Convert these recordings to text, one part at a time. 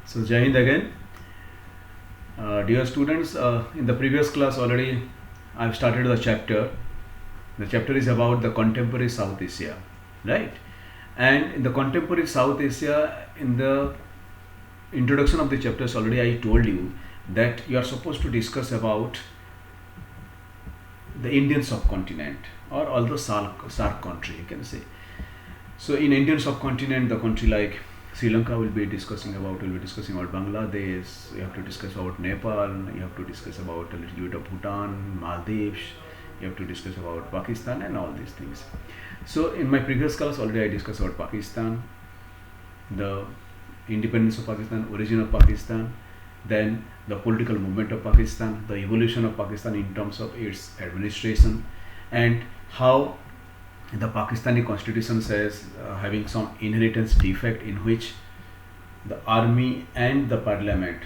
So Jai Hind again. Dear students, in the previous class already I've started the chapter. The chapter is about the contemporary South Asia, right? And in the contemporary South Asia, in the introduction of the chapters already I told you that you are supposed to discuss about the Indian subcontinent or all the SARC country, you can say. So in Indian subcontinent, the country like Sri Lanka will be discussing about Bangladesh, you have to discuss about Nepal, you have to discuss about a little bit of Bhutan, Maldives, you have to discuss about Pakistan and all these things. So in my previous class already I discussed about Pakistan, the independence of Pakistan, origin of Pakistan, then the political movement of Pakistan, the evolution of Pakistan in terms of its administration, and how the Pakistani constitution says having some inheritance defect in which the army and the parliament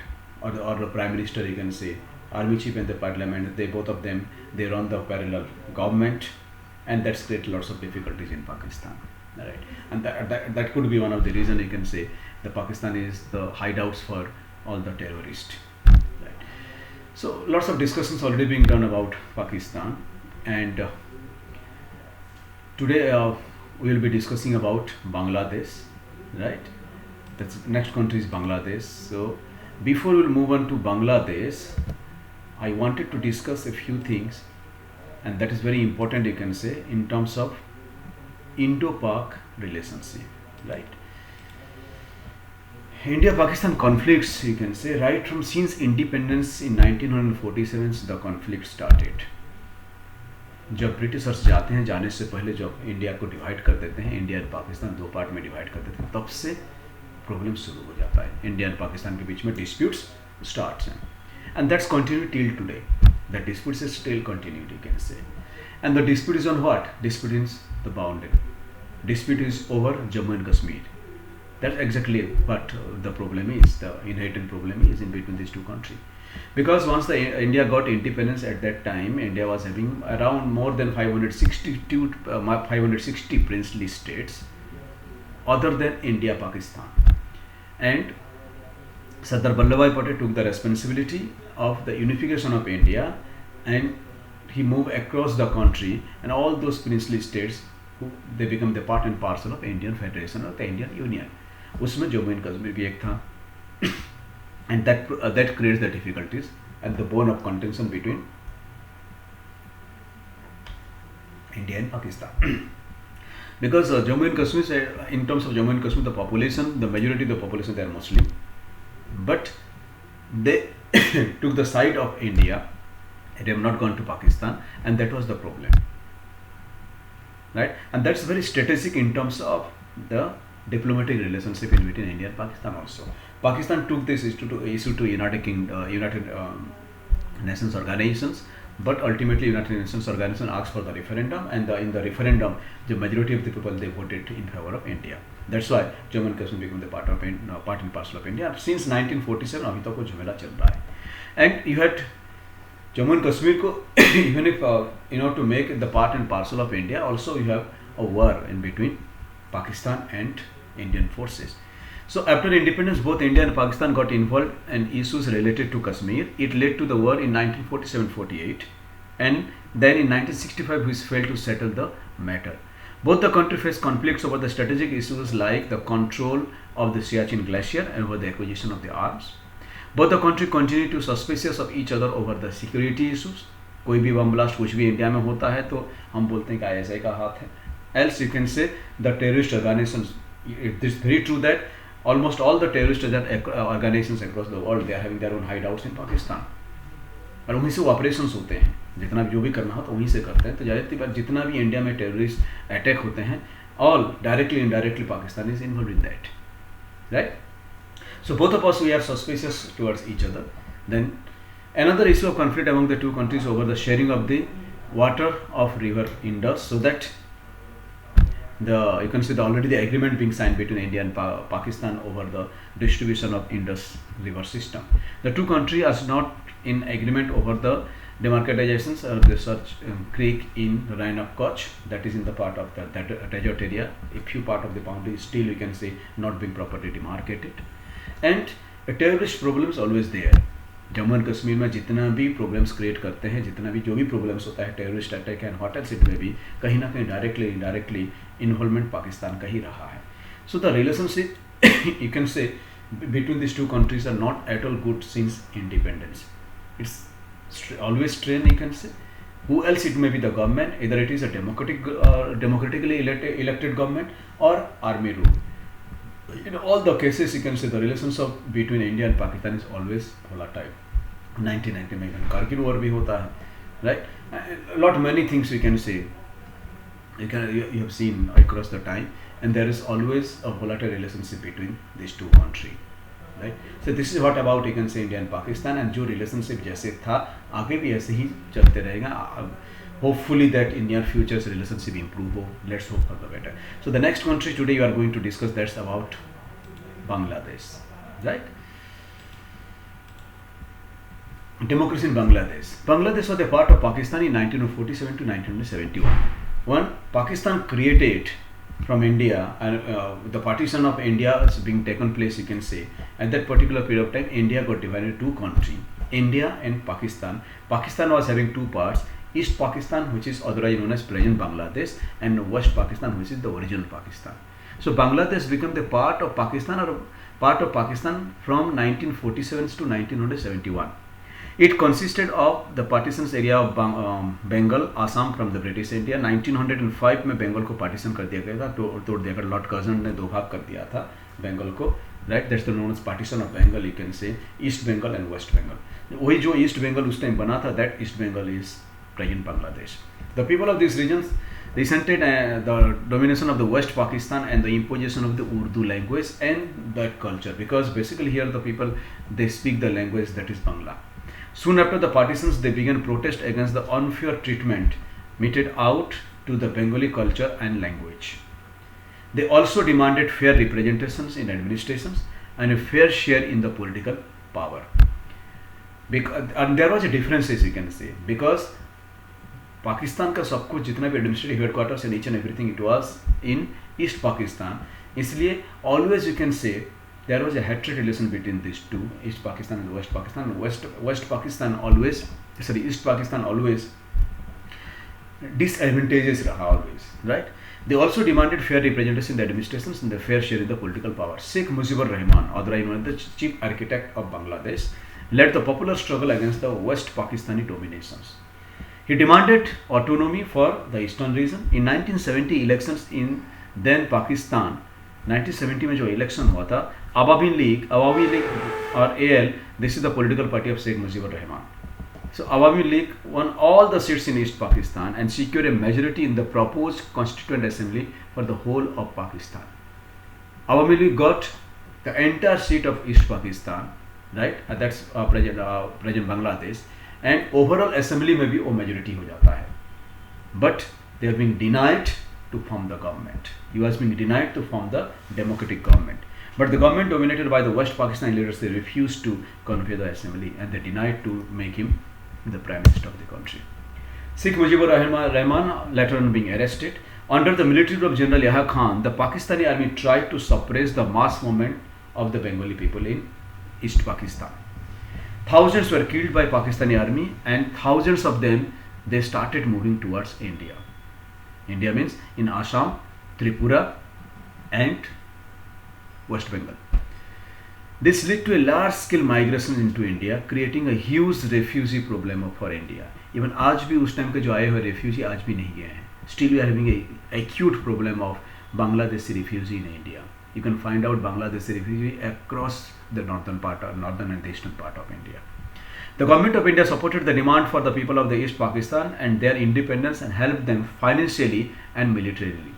or the prime minister, you can say, army chief and the parliament, they both of them, they run the parallel government, and that's create lots of difficulties in Pakistan, right? And that could be one of the reason, you can say, the Pakistan is the hideouts for all the terrorists, right? So lots of discussions already being done about Pakistan, and today we will be discussing about Bangladesh, right? That's next country is Bangladesh. So before we will move on to Bangladesh, I wanted to discuss a few things, and that is very important, you can say, in terms of Indo-Pak relationship, right? India-Pakistan conflicts, you can say, right from since independence in 1947 the conflict started. जब Britishers जाते हैं, जाने से पहले जब India को divide कर देते हैं, इंडिया और पाकिस्तान दो पार्ट में डिवाइड कर देते हैं, तब से प्रॉब्लम शुरू हो जाता है. इंडिया और पाकिस्तान के बीच में डिस्प्यूट्स स्टार्ट्स हैं, and that's continue till today. The disputes is still continued, you can से. And the dispute is on what? Dispute is the boundary. Dispute is over Jammu and Kashmir. That's exactly what the problem is. The inherent problem is in between these two countries. Because once the India got independence at that time, India was having around more than 560 princely states other than India, Pakistan. And Sardar Vallabhbhai Patel took the responsibility of the unification of India, and he moved across the country, and all those princely states, they become the part and parcel of Indian Federation or the Indian Union. उसमें Jammu and Kashmir भी एक था, and that creates the difficulties and the bone of contention between India and Pakistan. Because Jammu and Kashmir, in terms of Jammu and Kashmir, the population, the majority of the population, they are Muslim, but they took the side of India. They have not gone to Pakistan, and that was the problem, right? And that's very strategic in terms of the diplomatic relationship in between India and Pakistan also. Pakistan took this issue to United Nations organizations, but ultimately United Nations organization asked for the referendum, and in the referendum, the majority of the people, they voted in favor of India. That's why Jammu and Kashmir became the part and parcel of India. Since 1947, अभी तक वो झमेला चल रहा है. And you had Jammu and Kashmir को even if in order to make it the part and parcel of India, also you have a war in between Pakistan and Indian forces. So after independence, both India and Pakistan got involved in issues related to Kashmir. It led to the war in 1947-48, and then in 1965 which failed to settle the matter. Both the countries faced conflicts over the strategic issues like the control of the Siachen Glacier and over the acquisition of the arms. Both the countries continued to suspicious of each other over the security issues. कोई भी bomb blast कुछ भी India में होता है तो हम बोलते हैं कि ISI का हाथ है. Else you can say the terrorist organizations. It is very true that almost all the terrorist organizations across the world, they are having their own hideouts in Pakistan. और वहीं से वो ऑपरेशंस होते हैं, जितना भी जो भी करना हो तो वहीं से करते हैं. तो ज़्यादातर बार जितना भी इंडिया में टेररिस्ट अटैक होते हैं, all directly indirectly Pakistan is involved in that, right? So both of us, we are suspicious towards each other. Then another issue of conflict among the two countries over the sharing of the water of river Indus, so that you can see already the agreement being signed between India and Pakistan over the distribution of Indus river system. The two countries are not in agreement over the demarcatizations of the such creek in the Rhine of Kutch, that is in the part of the desert area. A few part of the boundary still, you can say, not being properly demarcated. And terrorist problems always there. Jammu and Kashmir में जितना भी problems create करते हैं, जितना भी जो भी problems होता है, terrorist attack and hot else, में भी कहीं ना कहीं डायरेक्टली इनडायरेक्टली इन्वॉल्वमेंट पाकिस्तान का ही रहा है. So the relationship you can से between these two countries are not at all good since independence. It's always strained, you can say. Who else it may be the government, either it is a democratically elected government or army rule. In all the cases, you can say the relations between India and Pakistan is always volatile. 1990 में Kargil war भी होता है, right? A lot many things we can say. You have seen across the time, and there is always a volatile relationship between these two countries, right? So this is what about you can say India and Pakistan, and जो relationship जैसे था आगे भी ऐसे ही चलते रहेगा. Hopefully that in near future relationship improve हो. Let's hope for the better. So the next country today you are going to discuss, that's about Bangladesh, right? Democracy in Bangladesh. Bangladesh was a part of Pakistan in 1947 to 1971. When Pakistan created from India, and the partition of India is being taken place, you can say, at that particular period of time, India got divided into two countries, India and Pakistan. Pakistan was having two parts, East Pakistan, which is otherwise known as present Bangladesh, and West Pakistan, which is the original Pakistan. So Bangladesh became the part of Pakistan, or part of Pakistan from 1947 to 1971. It consisted of the partitions area of Bengal, Assam from the British India. 1905 में बंगाल को partition कर दिया गया था, तोड़ दिया गया. Lord Curzon ने दो भाग कर दिया था बंगाल को, right? That's the known as partition of Bengal, you can say east Bengal and west Bengal. वही जो ईस्ट बंगाल उस टाइम बना था, that east Bengal is present Bangladesh. The people of this regions resented the domination of the West Pakistan and the imposition of the Urdu language and that culture, because basically here the people, they speak the language that is Bangla. Soon after the partitions, they began protest against the unfair treatment meted out to the Bengali culture and language. They also demanded fair representations in administrations and a fair share in the political power. And there was a difference, you can say, because Pakistan का सब कुछ जितना भी administrative headquarters and each and everything it was in East Pakistan. इसलिए always you can say there was a hatred relation between this two, East Pakistan and West Pakistan. West Pakistan always, sorry, East Pakistan always disadvantageous रहा always, right? They also demanded fair representation in the administrations and the fair share in the political power. Sheikh Mujibur Rahman, otherwise known as the chief architect of Bangladesh, led the popular struggle against the West Pakistani dominations. He demanded autonomy for the eastern region. In 1970 elections in then Pakistan, 1970 में जो election हुआ था, अवामी league और AL, this is the political party of Sheikh Mujibur Rahman. So Awami League won all the seats in East Pakistan and secured a majority in the proposed Constituent Assembly for the whole of Pakistan. Awami League got the entire seat of East Pakistan, right? That's present Bangladesh. And overall assembly में भी वो majority हो जाता है. But they are being denied to form the government. He was being denied to form the democratic government. But the government dominated by the West Pakistan leaders, they refused to convey the assembly and they denied to make him the prime minister of the country. Sheikh Mujibur Rahman later on being arrested. Under the military rule of General Yahya Khan, the Pakistani army tried to suppress the mass movement of the Bengali people in East Pakistan. Thousands were killed by Pakistani army and thousands of them, they started moving towards India. India means in Assam, Tripura and West Bengal. This led to a large scale migration into India, creating a huge refugee problem for India. Even आज भी उस time के जो आए हुए refugee आज भी नहीं गए हैं. Still we are having a acute problem of Bangladeshi refugee in India. You can find out Bangladeshi refugee across the northern and the eastern part of India. The government of India supported the demand for the people of the East Pakistan and their independence and helped them financially and militarily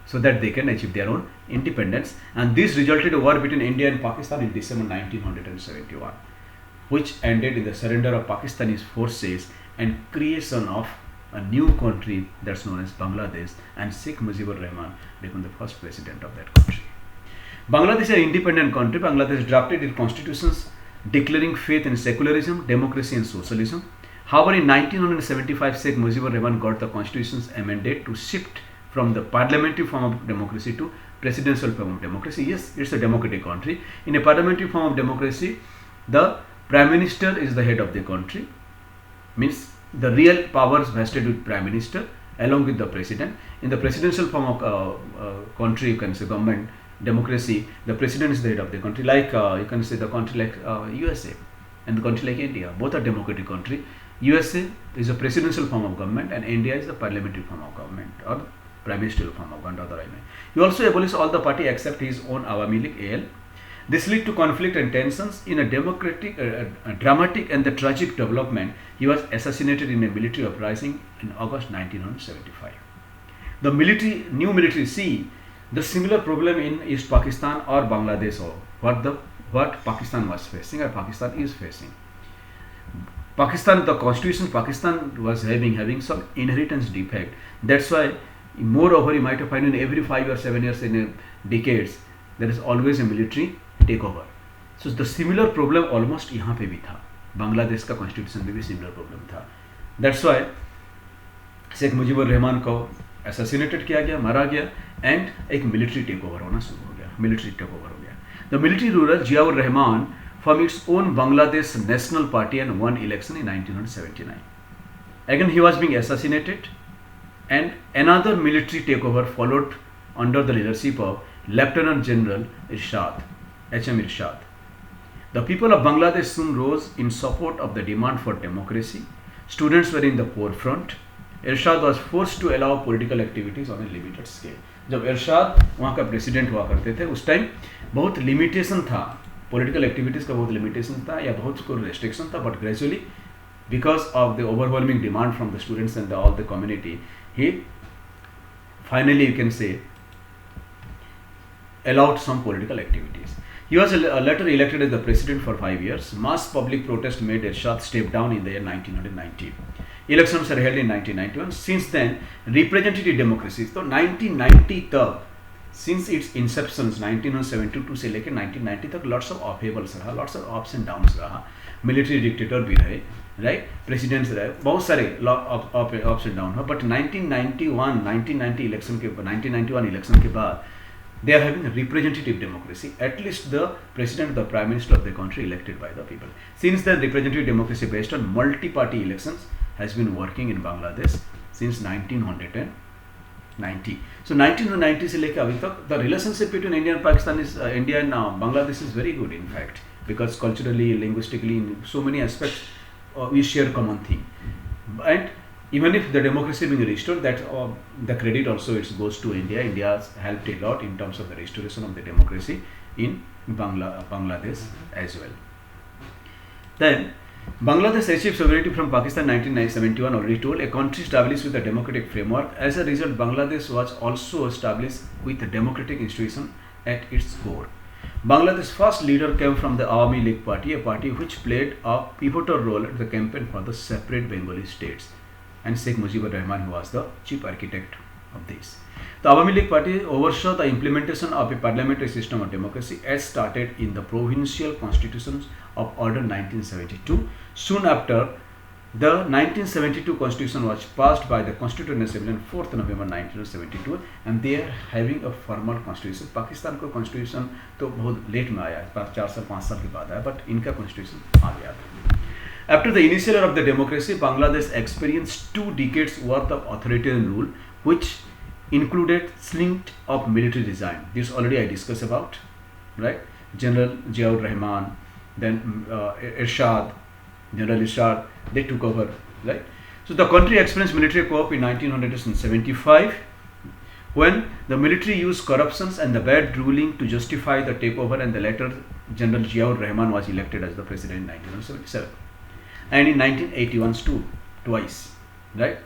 so that they can achieve their own independence. And this resulted in a war between India and Pakistan in December 1971, which ended in the surrender of Pakistani forces and creation of a new country that's known as Bangladesh, and Sheikh Mujibur Rahman became the first president of that country. Bangladesh is an independent country. Bangladesh drafted its constitutions declaring faith in secularism, democracy and socialism. However, in 1975, Sheikh Mujibur Rahman got the constitutions amended to shift from the parliamentary form of democracy to presidential form of democracy. Yes, it's a democratic country. In a parliamentary form of democracy, the prime minister is the head of the country, means the real powers vested with prime minister along with the president. In the presidential form of country, you can say government democracy, the president is the head of the country. Like you can say the country like USA and the country like India, both are democratic country. USA is a presidential form of government and India is the parliamentary form of government or prime ministerial form of government. He also abolished all the party except his own Awami League AL. This led to conflict and tensions. In a dramatic and the tragic development, he was assassinated in a military uprising in August 1975. The new military, see, the similar problem in East Pakistan or Bangladesh, or what Pakistan was facing or Pakistan is facing. Pakistan, the constitution Pakistan was having some inheritance defect. That's why, moreover, you might have found in every 5 or 7 years in a decades, there is always a military takeover. So the similar problem almost यहाँ पे भी था, बांग्लादेश का constitution में भी similar problem था. That's why Sheikh Mujibur Rahman को assassinated किया गया, मारा गया एंड एक मिलिट्री टेक ओवर होना शुरू हो गया. The military ruler Ziaur Rahman from its own Bangladesh National Party and won election in 1979. Again he was being assassinated and another military takeover followed under the leadership of Lieutenant General Irshad, H.M. Irshad. The people of Bangladesh soon rose in support of the demand for democracy. Students were in the forefront. Irshad was forced to allow political activities on a limited scale. जब इरशाद वहाँ का president हुआ करते थे उस time बहुत limitation था, political activities का बहुत लिमिटेशन था या बहुत को रेस्ट्रिक्शन था, but gradually because of the overwhelming demand from the students and all the community, he finally you can से allowed some political activities. He was later elected as the president for 5 years. Mass public protest made Irshad step down in the year 1990. Elections were held in 1991. Since then, representative democracy, so 1990 तक, since its inception 1972 से लेकर 1990 तक lots of upheavals रहा, lots of ups and downs रहा, military dictator भी रहे, right, presidents रहे, बहुत सारे ups and downs, but 1991 election के बाद they are having a representative democracy. At least the president, the prime minister of the country elected by the people. Since then, representative democracy based on multi-party elections has been working in Bangladesh since 1990. So 1990 से लेकर अभी तक the relationship between India and Pakistan is India and Bangladesh is very good, in fact, because culturally, linguistically, in so many aspects we share common thing. And even if the democracy being restored, that the credit also it goes to India. India has helped a lot in terms of the restoration of the democracy in Bangladesh as well. Then Bangladesh achieved sovereignty from Pakistan in 1971, already told, a country established with a democratic framework. As a result, Bangladesh was also established with a democratic institution at its core. Bangladesh's first leader came from the Awami League Party, a party which played a pivotal role in the campaign for the separate Bengali states, and Sheikh Mujibur Rahman, who was the chief architect of this. The Awami League Party oversaw the implementation of a parliamentary system of democracy as started in the Provincial Constitutions of Order 1972. Soon after, the 1972 Constitution was passed by the Constituent Assembly on 4th November 1972, and they are having a formal constitution. Pakistan को constitution तो बहुत late में आया, 4 साल 5 साल के बाद आया, but इनका constitution आ गया था. After the initial era of the democracy, Bangladesh experienced 2 decades worth of authoritarian rule, which included slint of military design. This already I discussed about, right? General Ziaur Rahman, then General Irshad, they took over, right? So the country experienced military coup in 1975, when the military used corruptions and the bad ruling to justify the takeover, and the later General Ziaur Rahman was elected as the president in 1977. And in 1981 too, twice, right?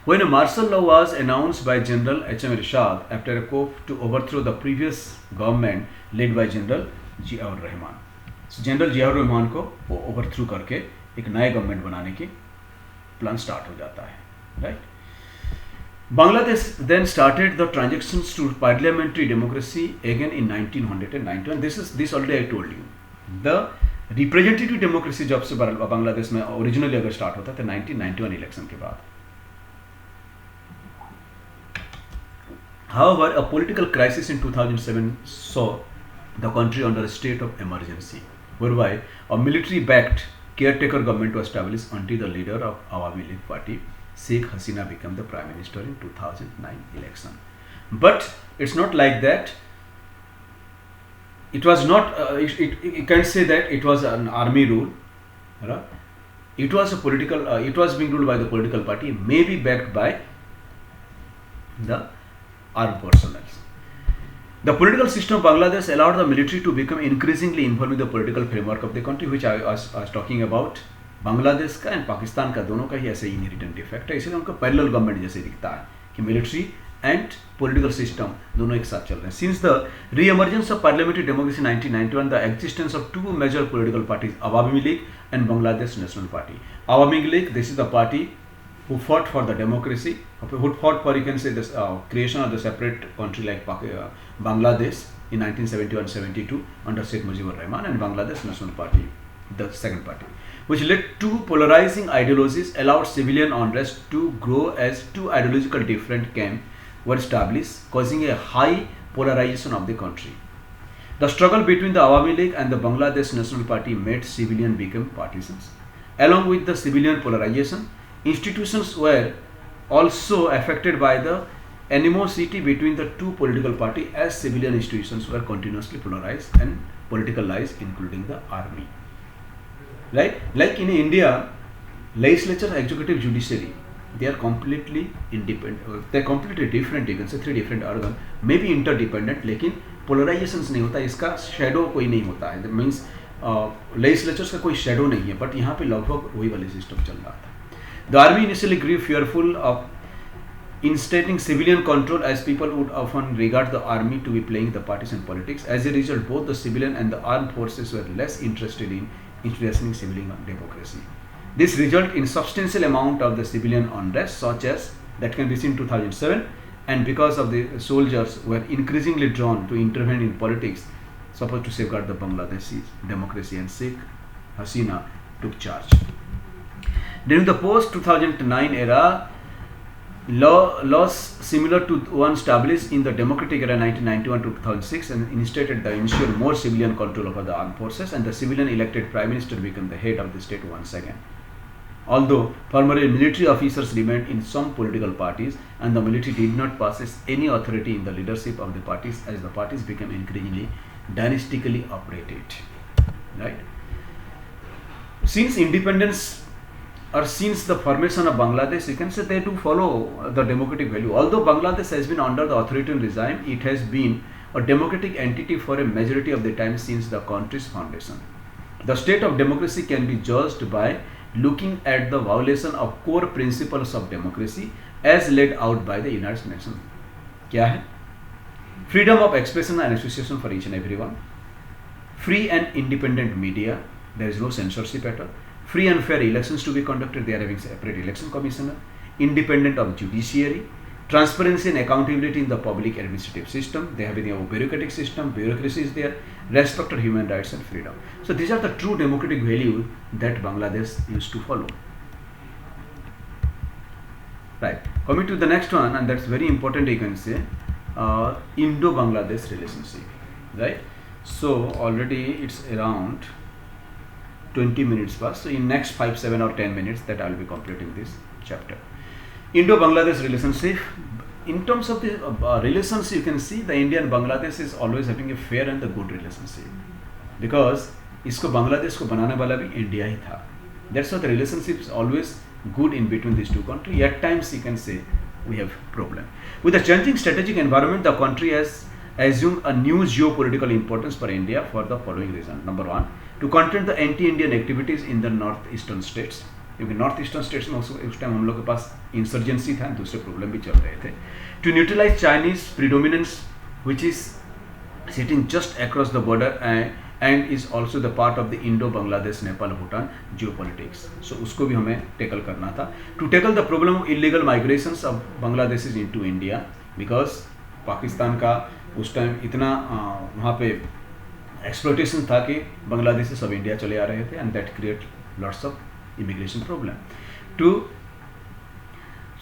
When a martial law was announced by General H.M. Irshad after a coup to overthrow the previous government led by General Ziaur Rahman. So General Ziaur Rahman को overthrow करके एक नए government बनाने की plan start हो जाता है, right? Bangladesh then started the transitions to parliamentary democracy again in 1991. This already I told you. The representative democracy जब से बांग्लादेश में ओरिजिनली अगर स्टार्ट होता था 1991 इलेक्शन के बाद. However, a political crisis in 2007 saw the country under a state of emergency, whereby a military-backed caretaker government was established until the leader of Awami League Party, Sheikh Hasina, became the prime minister in 2009 election. But it's not like that. It was not. You can't say that it was an army rule. Right? It was a political. It was being ruled by the political party, maybe backed by the armed personnel. The political system of Bangladesh allowed the military to become increasingly involved in the political framework of the country, which I was talking about. Bangladesh का and Pakistan का दोनों का ही ऐसे inherent effect है, इसलिए उनका parallel government जैसे दिखता है कि मिलिट्री एंड पॉलिटिकल सिस्टम दोनों एक साथ चल रहे हैं. Since the re emergence of parliamentary democracy 1991, the existence of two major political parties, Awami League and Bangladesh national party. Awami League, this is the party who fought for the democracy, who fought for, you can say, this creation of the separate country like Bangladesh in 1971-72 under Sheikh Mujibur Rahman, and Bangladesh National Party, the second party, which led to polarizing ideologies, allowed civilian unrest to grow as two ideological different camps were established, causing a high polarization of the country. The struggle between the Awami League and the Bangladesh National Party made civilian become partisans. Along with the civilian polarization, institutions were also affected by the animosity between the two political parties, as civilian institutions were continuously polarized and politicalized, including the army. Right? Like in India, legislature, executive, judiciary, they are completely independent. They are completely different. You can say three different organs, maybe interdependent, लेकिन polarizations नहीं होता, इसका shadow कोई नहीं होता है. That means legislatures का कोई shadow नहीं है, but यहाँ पे लगभग वही वाली system चल रहा था. The army initially grew fearful of instating civilian control, as people would often regard the army to be playing the partisan politics. As a result, both the civilian and the armed forces were less interested in introducing civilian democracy. This resulted in substantial amount of the civilian unrest, such as that can be seen in 2007, and because of the soldiers were increasingly drawn to intervene in politics, supposed to safeguard the Bangladeshi democracy, and Sheikh Hasina took charge. During the post-2009 era, laws similar to one established in the democratic era 1991 to 2006 and instated the ensure more civilian control over the armed forces, and the civilian elected prime minister became the head of the state once again. Although formerly military officers remained in some political parties, and the military did not possess any authority in the leadership of the parties, as the parties became increasingly dynastically operated. Right? Since independence, or since the formation of Bangladesh, you can say they do follow the democratic value. Although Bangladesh has been under the authoritarian regime, it has been a democratic entity for a majority of the time since the country's foundation. The state of democracy can be judged by looking at the violation of core principles of democracy as laid out by the United Nations. क्या है? Freedom of expression and association for each and everyone. Free and independent media. There is no censorship at all. Free and fair elections to be conducted. They are having separate election commissioner. Independent of judiciary. Transparency and accountability in the public administrative system. They have a bureaucratic system. Bureaucracy is there. Respect for human rights and freedom. So these are the true democratic values that Bangladesh used to follow. Right. Coming to the next one, and that's very important, you can say, Indo-Bangladesh relationship. Right. So already it's around 20 minutes past. So in next 5, 7 or 10 minutes that I will be completing this chapter. Indo-Bangladesh relationship. In terms of the relations, you can see the India and Bangladesh is always having a fair and the good relationship, because इसको बांग्लादेश को बनाने वाला भी India ही था. That's why the relationship is always good in between these two countries. At times you can say we have problem. With the changing strategic environment, the country has assumed a new geopolitical importance for India for the following reason. Number one, to contain the anti-Indian activities in the northeastern states, क्योंकि north eastern states में उस time हम लोग के पास insurgency था, दूसरे problem भी चल रहे थे. To neutralise Chinese predominance which is sitting just across the border and is also the part of the Indo Bangladesh Nepal Bhutan geopolitics. So उसको भी हमें टेकल करना था. To tackle the problem of illegal migrations of Bangladesh is into India, because Pakistan का उस time इतना वहाँ पे एक्सप्लोटेशन था कि बांग्लादेश से सब इंडिया चले आ रहे थे, and that create lots of immigration problem. To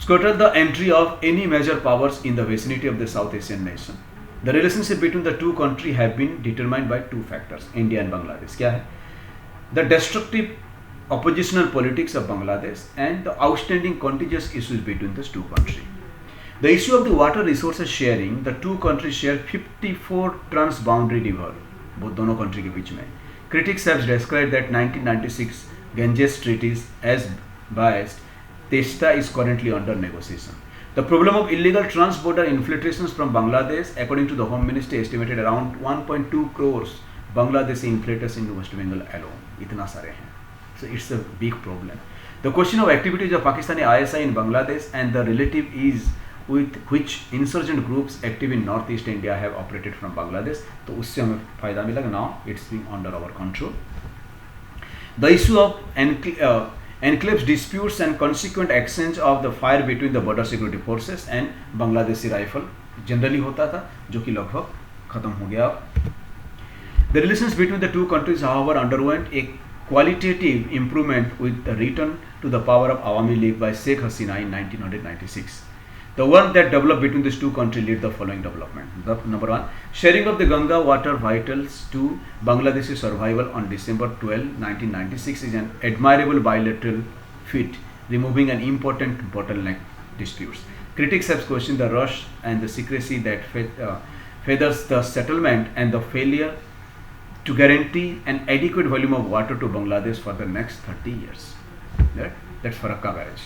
scuttled the entry of any major powers in the vicinity of the South Asian nation. The relationship between the two countries have been determined by two factors, India and Bangladesh. क्या है? The destructive oppositional politics of Bangladesh and the outstanding contentious issues between the two countries. The issue of the water resources sharing, the two countries share 54 transboundary river, both दोनों country के बीच में. Critics have described that 1996 Ganges treaties as biased. Testa is currently under negotiation. The problem of illegal trans-border infiltrations from Bangladesh, according to the Home Ministry, estimated around 1.2 crores Bangladeshi infiltrators in West Bengal alone. इतना सारे हैं. So it's a big problem. The question of activities of Pakistani ISI in Bangladesh and the relative ease with which insurgent groups active in northeast India have operated from Bangladesh, तो उससे हमें फायदा मिला. Now it's being under our control. The issue of enclaves disputes and consequent exchange of the fire between the border security forces and Bangladeshi rifle generally होता था, जो कि लगभग खत्म हो गया. The relations between the two countries, however, underwent a qualitative improvement with the return to the power of Awami League by Sheikh Hasina in 1996. The work that developed between these two countries led the following development. Number one, sharing of the Ganga water vitals to Bangladeshi survival on December 12, 1996 is an admirable bilateral feat, removing an important bottleneck disputes. Critics have questioned the rush and the secrecy that feathers the settlement and the failure to guarantee an adequate volume of water to Bangladesh for the next 30 years. That's Farakka Barrage.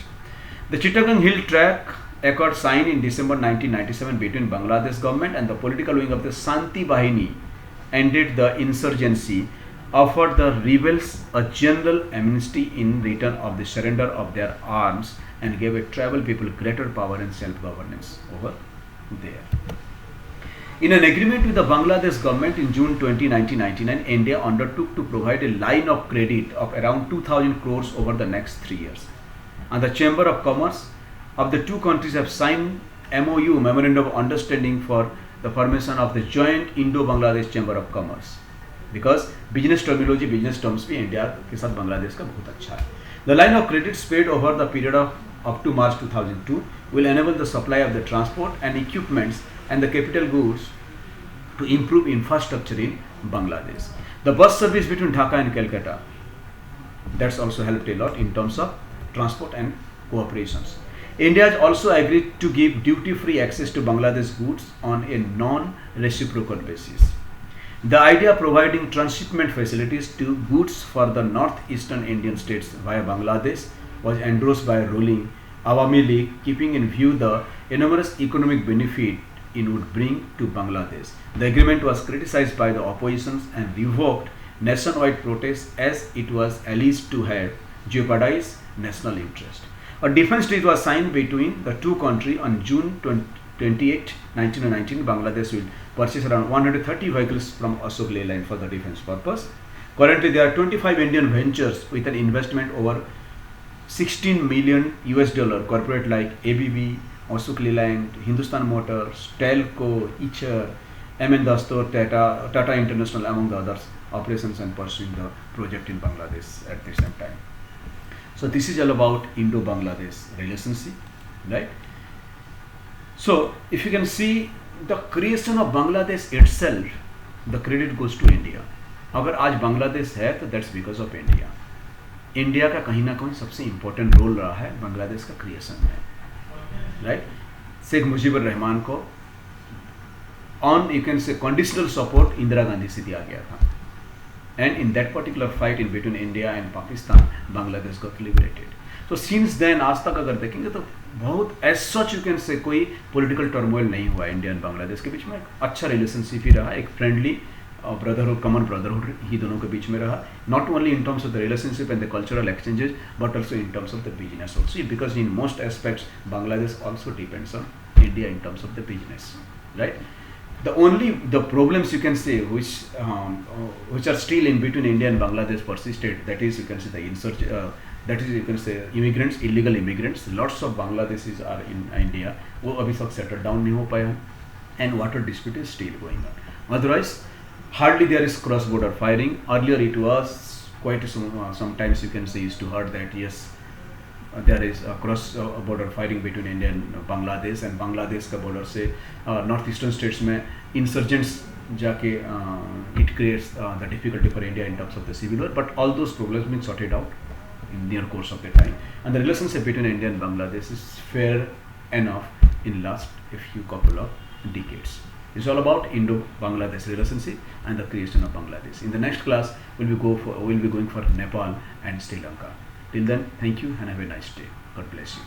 The Chittagong Hill Track Accord signed in December 1997 between Bangladesh government and the political wing of the Santi Bahini ended the insurgency, offered the rebels a general amnesty in return of the surrender of their arms, and gave a tribal people greater power and self-governance over there. In an agreement with the Bangladesh government in June 20, 1999, India undertook to provide a line of credit of around 2,000 crores over the next 3 years. And the Chamber of Commerce of the two countries have signed MOU, Memorandum of Understanding, for the formation of the joint Indo-Bangladesh Chamber of Commerce. Because business terminology, business terms भी India के साथ बांग्लादेश का बहुत अच्छा है. The line of credit spread over the period of up to March 2002 will enable the supply of the transport and equipments and the capital goods to improve infrastructure in Bangladesh. The bus service between Dhaka and Calcutta, that's also helped a lot in terms of transport and cooperations. India has also agreed to give duty-free access to Bangladesh goods on a non-reciprocal basis. The idea of providing transshipment facilities to goods for the northeastern Indian states via Bangladesh was endorsed by a ruling Awami League, keeping in view the enormous economic benefit it would bring to Bangladesh. The agreement was criticized by the opposition and revoked nationwide protests as it was alleged to have jeopardized national interest. A defense treaty was signed between the two countries on June 28, 1919. Bangladesh will purchase around 130 vehicles from Ashok Leyland for the defense purpose. Currently, there are 25 Indian ventures with an investment over $16 million corporate like ABB, Ashok Leyland, Hindustan Motors, Telco, Eicher, MN Dastur, Tata International, among the others, operations and pursuing the project in Bangladesh at the same time. So this is all about Indo-Bangladesh relationship, right? So if you can see the creation of Bangladesh itself, the credit goes to India. अगर आज बांग्लादेश है तो that's because of India. India का कहीं ना कहीं सबसे important role रहा है बांग्लादेश का क्रिएशन में, राइट? शेख मुजीबुर रहमान को ऑन यू कैन से कंडीशनल सपोर्ट इंदिरा गांधी से दिया गया था, and in that particular fight in between India and Pakistan, Bangladesh got liberated. So since then आज तक अगर देखेंगे तो बहुत as such you can say कोई political turmoil नहीं हुआ इंडिया एंड बांग्लादेश के बीच में. अच्छा रिलेशनशिप ही रहा, एक फ्रेंडली brotherhood, common brotherhood ही दोनों के बीच में रहा, not only in terms of the relationship and the cultural exchanges but also in terms of the business also, because in most aspects Bangladesh also depends on India in terms of the business, right? The problems you can say which are still in between India and Bangladesh persisted, that is you can say the that is you can say immigrants, illegal immigrants. Lots of Bangladeshis are in India, वो अभी तक settled down नहीं हो पाया, and water dispute is still going on. Otherwise hardly there is cross-border firing. Earlier it was quite sometimes you can say used to heard that yes, there is cross border fighting between India and Bangladesh, and Bangladesh का border से north eastern states में insurgents जाके it creates the difficulty for India in terms of the civil war, but all those problems been sorted out in near course of the time, and the relationship between India and Bangladesh is fair enough in last a few couple of decades. It's all about Indo-Bangladesh relationship and the creation of Bangladesh. In the next class, we'll be going for Nepal and Sri Lanka. Till then, thank you and have a nice day. God bless you.